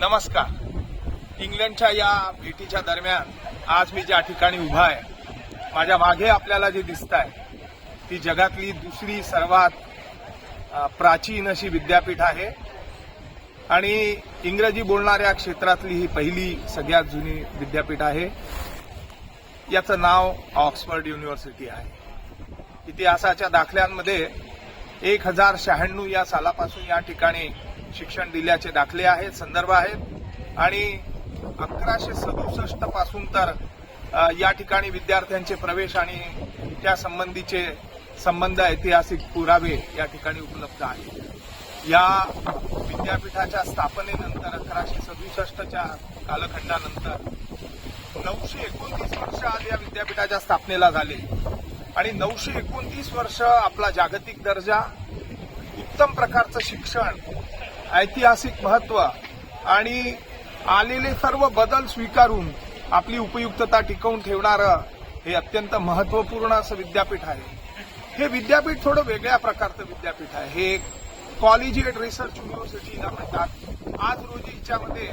नमस्कार. इंग्लंडच्या या भेटीच्या दरम्यान आज मी ज्या ठिकाणी उभा आहे, माझ्या मागे आपल्याला जे दिसत आहे ती जगातली दुसरी सर्वात प्राचीन अशी विद्यापीठ आहे आणि इंग्रजी बोलणाऱ्या क्षेत्रातली ही पहिली सगळ्यात जुनी विद्यापीठ आहे. याचं नाव ऑक्सफर्ड युनिव्हर्सिटी आहे. इतिहासाच्या दाखल्यांमध्ये 1096 या सालापासून या ठिकाणी शिक्षण दिल्याचे दाखले आहेत, संदर्भ आहेत आणि 1167 पासून तर या ठिकाणी विद्यार्थ्यांचे प्रवेश आणि त्या संबंधीचे संबंध ऐतिहासिक पुरावे या ठिकाणी उपलब्ध आहेत. या विद्यापीठाच्या स्थापनेनंतर 1167च्या कालखंडानंतर 929 वर्ष आज या विद्यापीठाच्या स्थापनेला झाले आणि 929 वर्ष आपला जागतिक दर्जा, उत्तम प्रकारचं शिक्षण, ऐतिहासिक महत्व आणि आलेले सर्व बदल स्वीकारून आपली उपयुक्तता टिकवून ठेवणारं हे अत्यंत महत्वपूर्ण असं विद्यापीठ आहे. हे विद्यापीठ थोडं वेगळ्या प्रकारचं विद्यापीठ आहे. हे कॉलेजिएट रिसर्च युनिव्हर्सिटीला म्हणतात. आज रोजी हिच्यामध्ये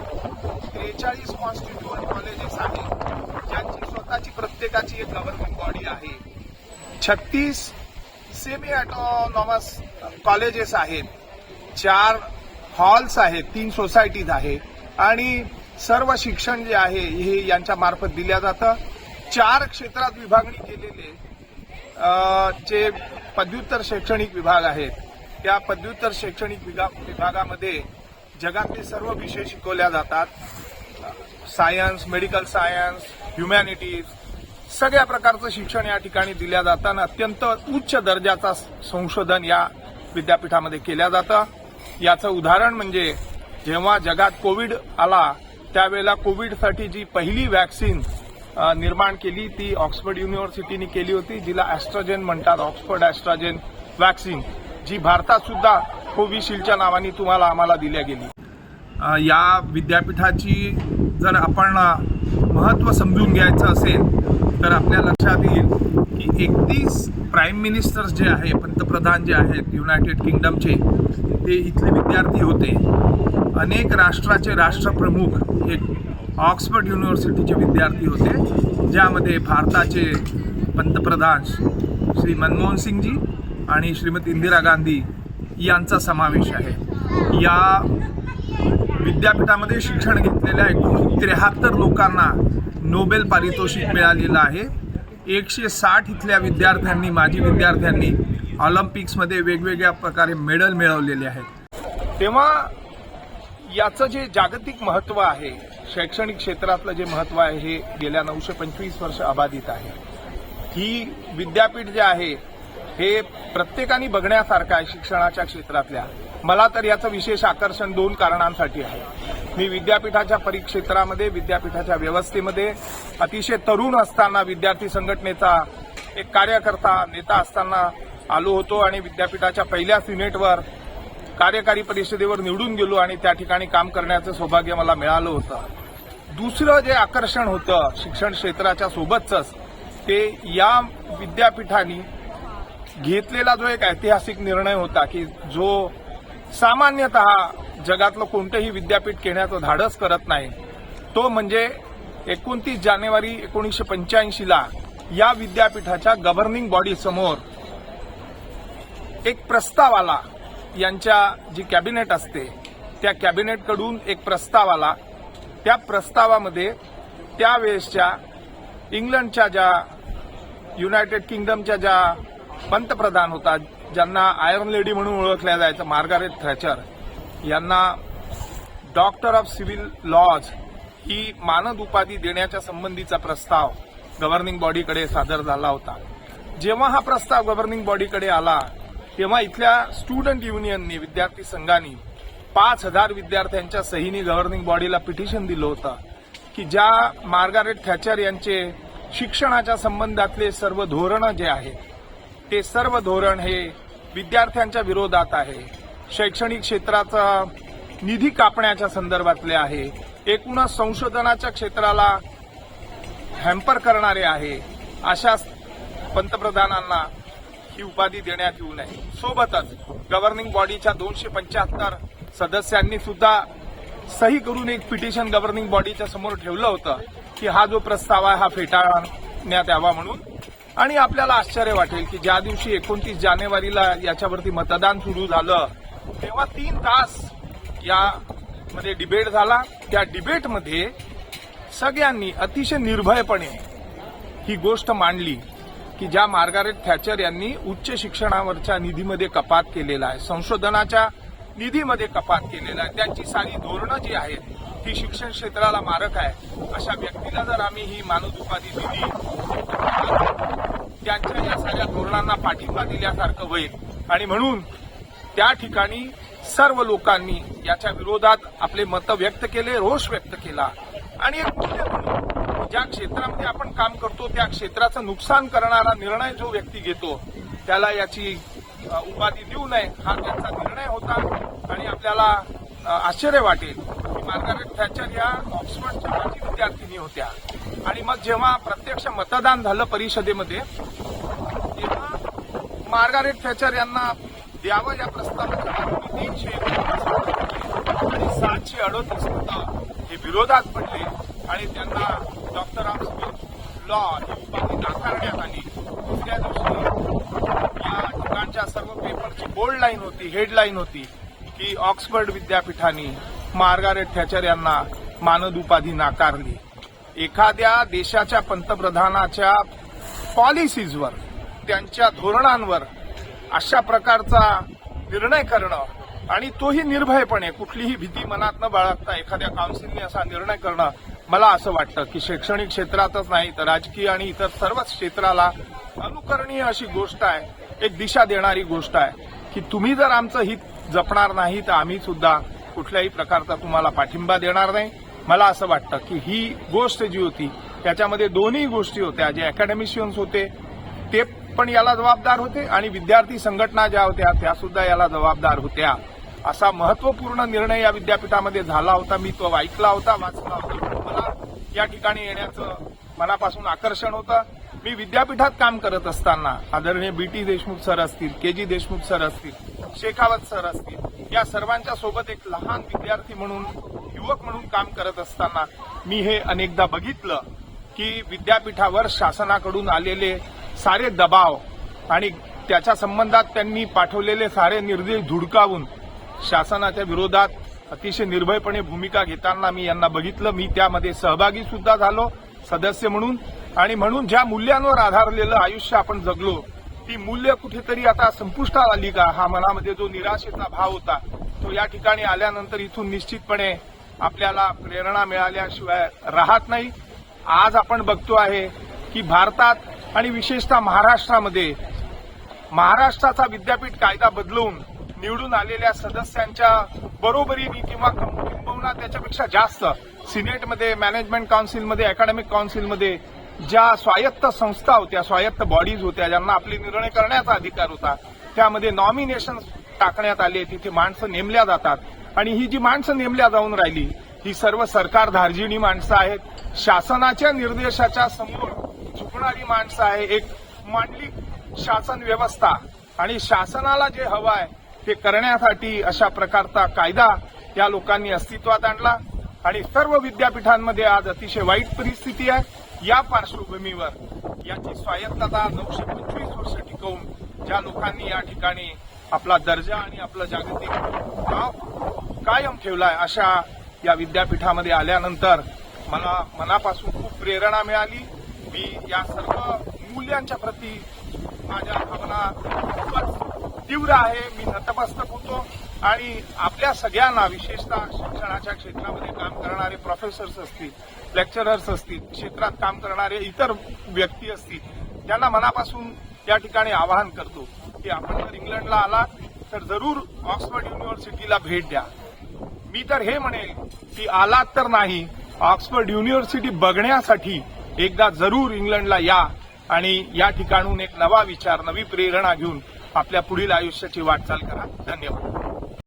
43 कॉन्स्टिट्युएंट कॉलेजेस आहेत ज्यांची स्वतःची प्रत्येकाची एक गव्हर्निंग बॉडी आहे. 36 सेमी ऑटोनॉमस कॉलेजेस आहेत, 4 हॉल्स आहेत, 3 सोसायटीज आहे आणि सर्व शिक्षण जे आहे हे यांच्या मार्फत दिल्या जातं. 4 क्षेत्रात विभागणी केलेले जे पदव्युत्तर शैक्षणिक विभाग आहेत, त्या पदव्युत्तर शैक्षणिक विभागामध्ये जगातले सर्व विषय शिकवल्या जातात. सायन्स, मेडिकल सायन्स, ह्युमॅनिटीज, सगळ्या प्रकारचं शिक्षण या ठिकाणी दिल्या जातं आणि अत्यंत उच्च दर्जाचा संशोधन या विद्यापीठामध्ये केल्या जातं. याचं उदाहरण म्हणजे जेव्हा जगात कोविड आला त्यावेळेला कोविडसाठी जी पहिली वॅक्सिन निर्माण केली ती ऑक्सफर्ड युनिव्हर्सिटीने केली होती, जिला ॲस्ट्राजेन म्हणतात, ऑक्सफर्ड ॲस्ट्राजेन वॅक्सिन, जी भारतात सुद्धा कोविशिल्डच्या नावाने आम्हाला दिल्या गेली. या विद्यापीठाची जर आपण महत्त्व समजून घ्यायचं असेल तर आपल्या लक्षात येईल की 31 प्राईम मिनिस्टर्स जे आहे, पंतप्रधान जे आहेत युनायटेड किंगडमचे, ते इथले विद्यार्थी होते. अनेक राष्ट्राचे राष्ट्रप्रमुख हे ऑक्सफर्ड युनिव्हर्सिटीचे विद्यार्थी होते, ज्यामध्ये भारताचे पंतप्रधान श्री मनमोहन सिंगजी आणि श्रीमती इंदिरा गांधी यांचा समावेश आहे. या विद्यापीठामध्ये शिक्षण घेतलेल्या एकूण 73 लोकांना नोबेल पारितोषिक मिळालेलं आहे. 160 इथल्या विद्यार्थ्यांनी, माजी विद्यार्थ्यांनी ऑलिम्पिक्समध्ये वेगवेगळ्या प्रकारे मेडल मिळवलेले आहेत. तेव्हा याचं जे जागतिक महत्त्व आहे, शैक्षणिक क्षेत्रातलं जे महत्त्व आहे, हे गेल्या 925 वर्ष अबाधित आहे. ही विद्यापीठ जे आहे हे प्रत्येकाने बघण्यासारखं आहे शिक्षणाच्या क्षेत्रातल्या. मला तर याचं विशेष आकर्षण 2 कारणांसाठी आहे. मी विद्यापीठाच्या परिक्षेत्रामध्ये, विद्यापीठाच्या व्यवस्थेमध्ये अतिशय तरुण असताना विद्यार्थी संघटनेचा एक कार्यकर्ता, नेता असताना आलो होतो आणि विद्यापीठाच्या पहिल्या सिनेटवर, कार्यकारी परिषदेवर निवडून गेलो आणि त्या ठिकाणी काम करण्याचं सौभाग्य मला मिळालं होतं. दुसरं जे आकर्षण होतं शिक्षण क्षेत्राच्या सोबतच, ते या विद्यापीठाने घेतलेला जो एक ऐतिहासिक निर्णय होता की जो सामान्यतः जगातलं कोणतंही विद्यापीठ घेण्याचं धाडस करत नाही, तो म्हणजे 29 जानेवारी 1985ला या विद्यापीठाच्या गव्हर्निंग बॉडी समोर एक प्रस्ताव आला. यांच्या जी कॅबिनेट असते त्या कॅबिनेटकडून एक प्रस्ताव आला. त्या प्रस्तावामध्ये त्यावेळेसच्या इंग्लंडच्या, ज्या युनायटेड किंगडमच्या ज्या पंतप्रधान होता, ज्यांना आयर्न लेडी म्हणून ओळखल्या जायचं, मार्गारेट थॅचर, यांना डॉक्टर ऑफ सिव्हिल लॉज ही मानद उपाधी देण्याच्या संबंधीचा प्रस्ताव गव्हर्निंग बॉडीकडे सादर झाला होता. जेव्हा हा प्रस्ताव गव्हर्निंग बॉडीकडे आला तेव्हा इथल्या स्टुडंट युनियननी, विद्यार्थी संघांनी 5000 विद्यार्थ्यांच्या सहीने गव्हर्निंग बॉडीला पिटिशन दिलं होतं की ज्या मार्गारेट थॅचर यांचे शिक्षणाच्या संबंधातले सर्व धोरणं जे आहेत ते सर्व धोरण हे विद्यार्थ्यांच्या विरोधात आहे, शैक्षणिक क्षेत्राचा निधी कापण्याच्या संदर्भातले आहे, एकूणच संशोधनाच्या क्षेत्राला हॅम्पर करणारे आहे. अशा पंतप्रधानांना ही उपाधी देण्यात येऊ नये. सोबतच गव्हर्निंग बॉडीच्या 275 सदस्यांनी सुद्धा सही करून एक पिटिशन गव्हर्निंग बॉडीच्या समोर ठेवलं होतं की हा जो प्रस्ताव आहे हा फेटाळण्यात यावा म्हणून. आणि आपल्याला आश्चर्य वाटेल की ज्या दिवशी 29 जानेवारीला याच्यावरती मतदान सुरू झालं तेव्हा 3 तास यामध्ये डिबेट झाला. त्या डिबेटमध्ये सगळ्यांनी अतिशय निर्भयपणे ही गोष्ट मांडली की ज्या मार्गारेट थॅचर यांनी उच्च शिक्षणावरच्या निधीमध्ये कपात केलेला आहे, संशोधनाच्या निधीमध्ये कपात केलेला आहे, त्यांची सारी धोरणं जी आहेत ती शिक्षण क्षेत्राला मारक आहे, अशा व्यक्तीला जर आम्ही ही मानद उपाधी दिली त्यांच्या या साऱ्या धोरणांना पाठिंबा दिल्यासारखं होईल. आणि म्हणून त्या ठिकाणी सर्व लोकांनी याच्या विरोधात आपले मतं व्यक्त केले, रोष व्यक्त केला. आणि एक मूल्य म्हणून ज्या क्षेत्रामध्ये आपण काम करतो त्या क्षेत्राचं नुकसान करणारा निर्णय जो व्यक्ती घेतो त्याला याची उपाधी देऊ नये हा त्यांचा निर्णय होता. आणि आपल्याला आश्चर्य वाटेल की मार्गारेट थॅचर या ऑक्सफर्डच्या माजी विद्यार्थिनी होत्या. आणि मग जेव्हा प्रत्यक्ष मतदान झालं परिषदेमध्ये तेव्हा मार्गारेट थॅचर यांना द्यावं या प्रस्तावाच्या बाजूने 300 आणि 738 मतं हे विरोधात पडले आणि त्यांना डॉक्टर ऑफ सिव्हिल लॉ ही उपाधी नाकारण्यात आली. दुसऱ्या दिवशी या ठिकाणच्या सर्व पेपरची बोल्ड लाईन होती, हेडलाईन होती की ऑक्सफर्ड विद्यापीठाने मार्गारेट थॅचर यांना मानद उपाधी नाकारली. एखाद्या देशाच्या पंतप्रधानाच्या पॉलिसीजवर, त्यांच्या धोरणांवर अशा प्रकारचा निर्णय करणं आणि तोही निर्भयपणे कुठलीही भीती मनात न बाळगता एखाद्या काउन्सिलने असा निर्णय करणं, मला असं वाटतं की शैक्षणिक क्षेत्रातच नाही तर राजकीय आणि इतर सर्वच क्षेत्राला अनुकरणीय अशी गोष्ट आहे, एक दिशा देणारी गोष्ट आहे की तुम्ही जर आमचं हित जपणार नाही तर आम्ही सुद्धा कुठल्याही प्रकारचा तुम्हाला पाठिंबा देणार नाही. मला असं वाटतं की ही गोष्ट जी होती त्याच्यामध्ये दोन्ही गोष्टी होत्या, जे अकॅडमिशियन्स होते ते पण याला जबाबदार होते आणि विद्यार्थी संघटना ज्या होत्या त्या सुद्धा याला जबाबदार होत्या. असा महत्वपूर्ण निर्णय या विद्यापीठामध्ये झाला होता. मी तो ऐकला होता, वाचला होता. मला या ठिकाणी येण्याचं मनापासून आकर्षण होतं. मी विद्यापीठात काम करत असताना आदरणीय BT देशमुख सर असतील, KG देशमुख सर असतील, शेखावत सर असतील, या सर्वांच्या सोबत एक लहान विद्यार्थी म्हणून, युवक म्हणून काम करत असताना मी हे अनेकदा बघितलं की विद्यापीठावर शासनाकडून आलेले सारे दबाव आणि त्याच्या संबंधात त्यांनी पाठवलेले सारे निर्देश धुडकावून शासनाच्या विरोधात अतिशय निर्भयपणे भूमिका घेताना मी यांना बघितलं. मी त्यामध्ये सहभागी सुद्धा झालो सदस्य म्हणून. आणि म्हणून ज्या मूल्यांवर आधारलेलं आयुष्य आपण जगलो ती मूल्य कुठेतरी आता संपुष्टात आली का, हा मनामध्ये जो निराशेचा भाव होता तो या ठिकाणी आल्यानंतर इथून निश्चितपणे आपल्याला प्रेरणा मिळाल्याशिवाय राहत नाही. आज आपण बघतो आहे की भारतात आणि विशेषतः महाराष्ट्रामध्ये महाराष्ट्राचा विद्यापीठ कायदा बदलवून निवडून आलेल्या सदस्यांच्या बरोबरीने किंवा किंबहुना त्याच्यापेक्षा जास्त सिनेटमध्ये, मॅनेजमेंट काउन्सिलमध्ये, अकॅडमिक काउन्सिलमध्ये ज्या स्वायत्त संस्था होत्या, स्वायत्त बॉडीज होत्या ज्यांना आपले निर्णय करण्याचा अधिकार होता, त्यामध्ये नॉमिनेशन टाकण्यात आले. तिथे माणसं नेमल्या जातात आणि ही जी माणसं नेमल्या जाऊन राहिली ही सर्व सरकार धार्जिणी माणसं आहेत, शासनाच्या निर्देशाच्या समोर झुकणारी माणसं आहे. एक मांडलिक शासन व्यवस्था आणि शासनाला जे हवं आहे ते करण्यासाठी अशा प्रकारचा कायदा या लोकांनी अस्तित्वात आणला आणि सर्व विद्यापीठांमध्ये आज अतिशय वाईट परिस्थिती आहे. या पार्श्वभूमीवर याची स्वायत्तता 925 वर्ष टिकवून ज्या लोकांनी या ठिकाणी आपला दर्जा आणि आपलं जागतिक नाव कायम ठेवलाय अशा या विद्यापीठामध्ये आल्यानंतर मला मनापासून खूप प्रेरणा मिळाली. मी या सर्व मूल्यांच्या प्रती माझ्या भावना खूपच तीव्र आहे. मी नतमस्तक होतो आणि आपल्या सगळ्यांना, विशेषतः शिक्षणाच्या क्षेत्रामध्ये काम करणारे प्रोफेसर्स असतील, लेक्चरर्स असतील, क्षेत्रात काम करणारे इतर व्यक्ती असतील, त्यांना मनापासून या ठिकाणी आवाहन करतो की आपण जर इंग्लंडला आला तर जरूर ऑक्सफर्ड युनिव्हर्सिटीला भेट द्या. मी तर हे म्हणेल की आलात तर नाही, ऑक्सफर्ड युनिव्हर्सिटी बघण्यासाठी एकदा जरूर इंग्लंडला या आणि या ठिकाणून एक नवा विचार, नवी प्रेरणा घेऊन आपल्या पुढील आयुष्याची वाटचाल करा. धन्यवाद.